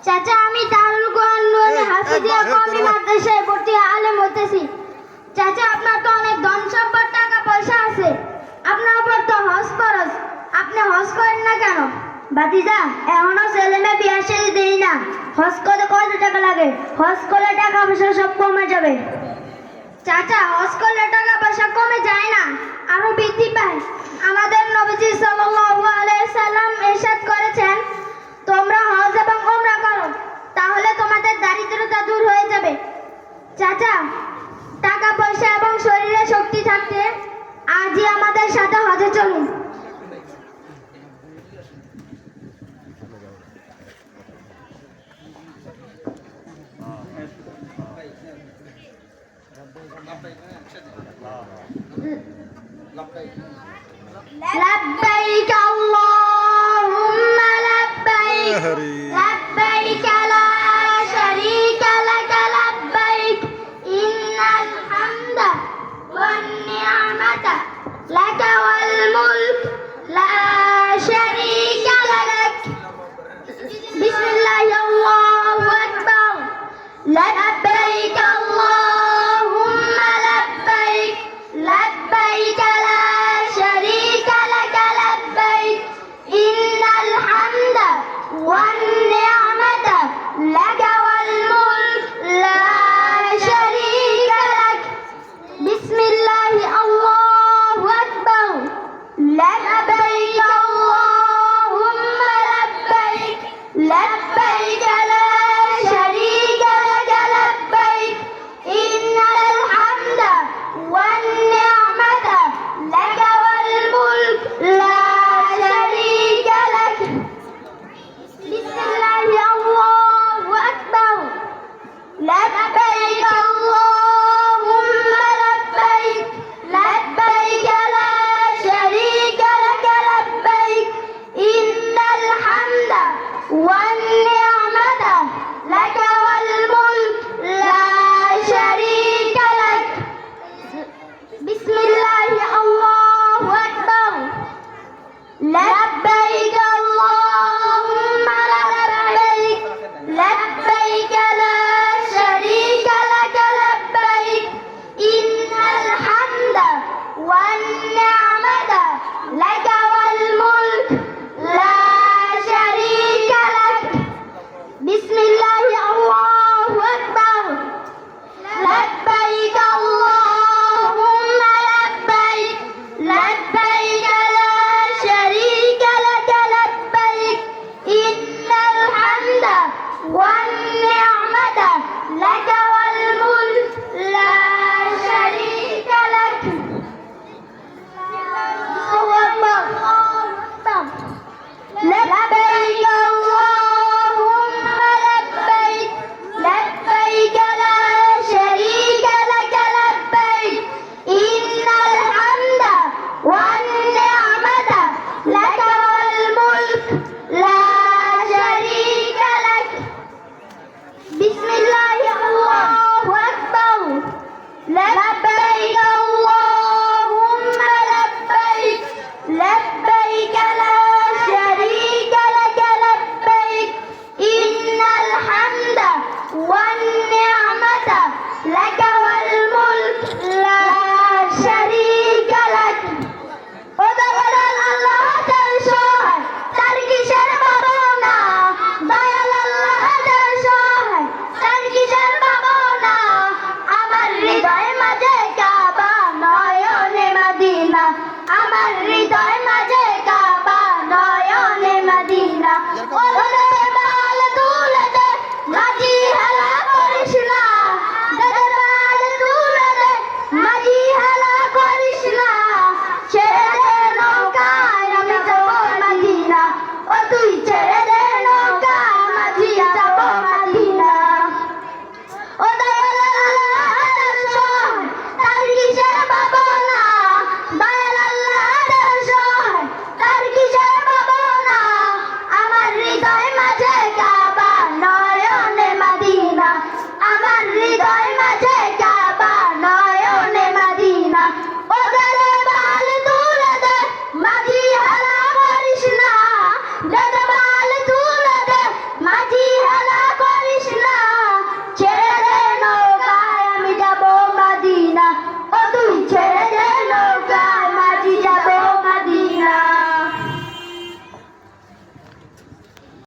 চাচা, আমি দারুল কোরআন নুরানি হাফিজিয়া কওমি মাদ্রাসায় ভর্তি আলেম হতেছি। চাচা, আপনার তো অনেক ধন সম্পদ, টাকা পয়সা আছে, আপনার উপর তো হজ ফরজ, আপনি হজ করেন না কেন? ভাতিজা, এখনো ছেলে মেয়ে বিয়ে শাদী দেই না, হজ করে কত টাকা লাগে? হজ করলে টাকা পয়সা সব কমে যাবে। চাচা, হজ করলে টাকা পয়সা কমে যায় না, আরো বৃদ্ধি পায়। আমাদের নবীজি সাল্লাল্লাহু আলাইহি সাল্লাম ইরশাদ করেছেন, তোমরা হজ এবং উমরা করো, তাহলে তোমাদের দারিদ্রতা দূর হয়ে যাবে। চাচা, টাকা পয়সা এবং শরীরে শক্তি থাকতে আজই আমাদের সাথে হজে চলুন। لبيك اللهم لبيك لبيك لا شريك لك لبيك إن الحمد والنعمة لك والملك لا شريك لك. بسم الله الله أكبر. لبيك اللهم لبيك لبيك لا شريك لك لبيك إن الحمد والنعمة لك والملك لا شريك لك. بسم الله الله أكبر. لبيك اللهم لبيك لبيك لا شريك لك لبيك إن الحمد والنعمة لك والملك لا شريك لك. بسم الله الله أكبر. لبيك اللهم لبيك لبيك لا شريك لك لبيك إن الحمد والنعمة لك والملك لا شريك لك. بسم الله الله أكبر. لبيك اللهم لبيك لبيك لا شريك لك لبيك إن الحمد والنعمة لك والملك لا شريك لك. بسم الله الله أكبر. لبيك اللهم لبيك لبيك لا شريك لك لبيك إن الحمد والنعمة